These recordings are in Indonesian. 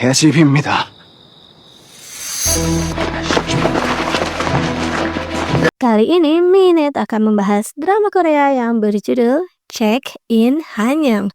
계집입니다. Kali ini Minute akan membahas drama Korea yang berjudul Check in Hanyang.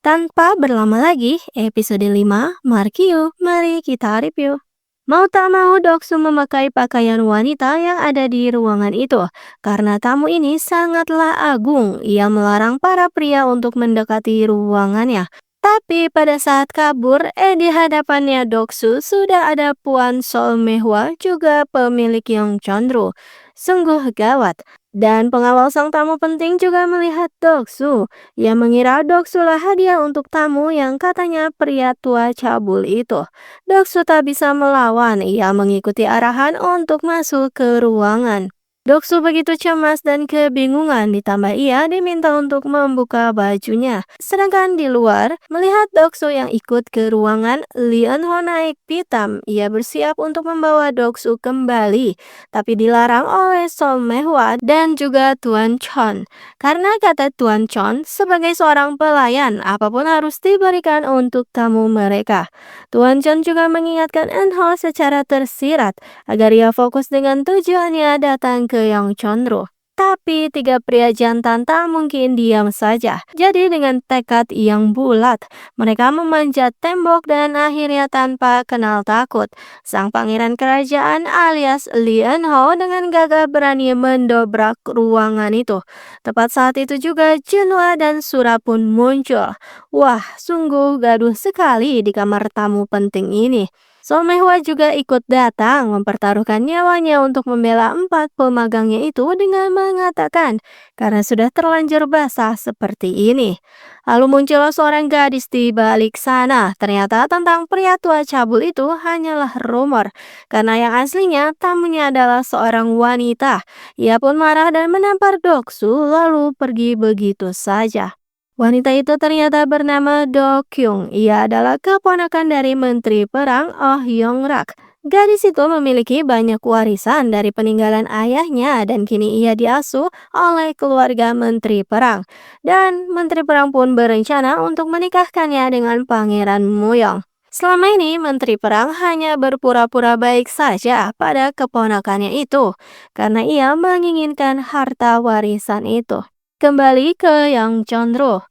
Tanpa berlama lagi, episode 5, Markyu, mari kita review. Mau tak mau Doksu memakai pakaian wanita yang ada di ruangan itu. Karena tamu ini sangatlah agung, ia melarang para pria untuk mendekati ruangannya. Tapi pada saat kabur, di hadapannya Doksu sudah ada Puan Sol Mehwa juga pemilik Yong Chondro. Sungguh gawat. Dan pengawal sang tamu penting juga melihat Doksu. Ia mengira Doksu lah hadiah untuk tamu yang katanya pria tua cabul itu. Doksu tak bisa melawan, ia mengikuti arahan untuk masuk ke ruangan. Doksu begitu cemas dan kebingungan, ditambah ia diminta untuk membuka bajunya. Sedangkan di luar, melihat Doksu yang ikut ke ruangan, Lee Eun-ho naik pitam. Ia bersiap untuk membawa Doksu kembali, tapi dilarang oleh Sol Mehwa dan juga Tuan Chon. Karena kata Tuan Chon, sebagai seorang pelayan, apapun harus diberikan untuk tamu mereka. Tuan Chon juga mengingatkan Eun-ho secara tersirat agar ia fokus dengan tujuannya datang ke Yong Chondro. Tapi tiga pria jantan tak mungkin diam saja. Jadi dengan tekad yang bulat, mereka memanjat tembok dan akhirnya tanpa kenal takut, sang pangeran kerajaan alias Lee Eun-ho dengan gagah berani mendobrak ruangan itu. Tepat saat itu juga Junhwa dan Sura pun muncul. Wah, sungguh gaduh sekali di kamar tamu penting ini. Sol Mehwa juga ikut datang mempertaruhkan nyawanya untuk membela 4 pemagangnya itu dengan mengatakan karena sudah terlanjur basah seperti ini. Lalu muncullah seorang gadis di balik sana. Ternyata tentang pria tua cabul itu hanyalah rumor. Karena yang aslinya tamunya adalah seorang wanita. Ia pun marah dan menampar Doksu lalu pergi begitu saja. Wanita itu ternyata bernama Do Kyung. Ia adalah keponakan dari Menteri Perang Oh Yong Rak. Gadis itu memiliki banyak warisan dari peninggalan ayahnya dan kini ia diasuh oleh keluarga Menteri Perang. Dan Menteri Perang pun berencana untuk menikahkannya dengan Pangeran Muyong. Selama ini Menteri Perang hanya berpura-pura baik saja pada keponakannya itu karena ia menginginkan harta warisan itu. Kembali ke Yang Chondro.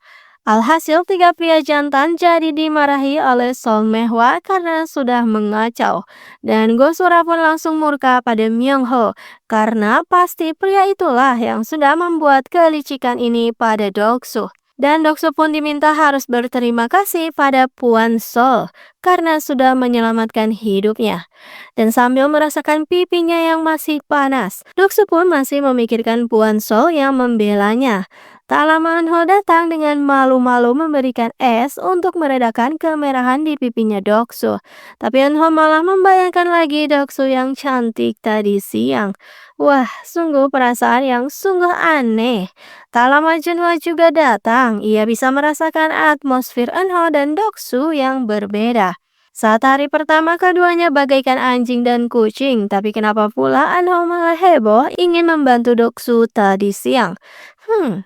Alhasil tiga pria jantan jadi dimarahi oleh Sol Mehwa karena sudah mengacau. Dan Gosura pun langsung murka pada Myung-ho karena pasti pria itulah yang sudah membuat kelicikan ini pada Doksu. Dan Doksu pun diminta harus berterima kasih pada Puan Sol karena sudah menyelamatkan hidupnya. Dan sambil merasakan pipinya yang masih panas, Doksu pun masih memikirkan Puan Sol yang membelanya. Tak lama Eun-ho datang dengan malu-malu memberikan es untuk meredakan kemerahan di pipinya Doksu. Tapi Eun-ho malah membayangkan lagi Doksu yang cantik tadi siang. Wah, sungguh perasaan yang sungguh aneh. Tak lama Junhwa juga datang. Ia bisa merasakan atmosfer Eun-ho dan Doksu yang berbeda. Saat hari pertama keduanya bagaikan anjing dan kucing, tapi kenapa pula Eun-ho malah heboh ingin membantu Doksu tadi siang?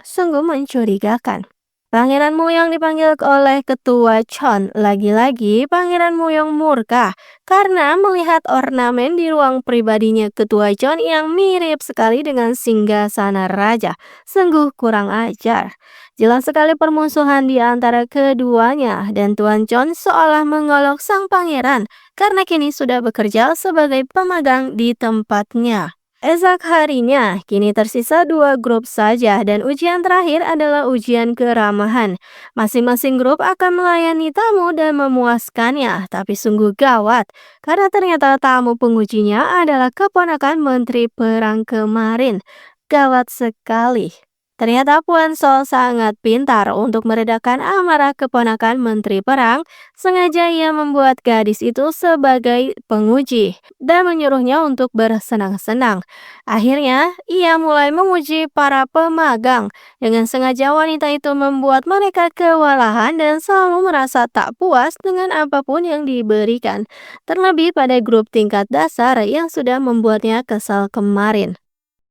Sungguh mencurigakan. Pangeran Muyong dipanggil oleh Ketua Chon. Lagi-lagi Pangeran Muyong murka karena melihat ornamen di ruang pribadinya Ketua Chon yang mirip sekali dengan singgasana raja. Sungguh kurang ajar. Jelas sekali permusuhan di antara keduanya dan Tuan Chon seolah mengolok sang pangeran karena kini sudah bekerja sebagai pemagang di tempatnya. Esok harinya, kini tersisa 2 grup saja dan ujian terakhir adalah ujian keramahan. Masing-masing grup akan melayani tamu dan memuaskannya, tapi sungguh gawat karena ternyata tamu pengujinya adalah keponakan Menteri Perang kemarin. Gawat sekali. Ternyata Puan Sol sangat pintar untuk meredakan amarah keponakan Menteri Perang. Sengaja ia membuat gadis itu sebagai penguji dan menyuruhnya untuk bersenang-senang. Akhirnya, ia mulai menguji para pemagang. Dengan sengaja wanita itu membuat mereka kewalahan dan selalu merasa tak puas dengan apapun yang diberikan. Terlebih pada grup tingkat dasar yang sudah membuatnya kesal kemarin.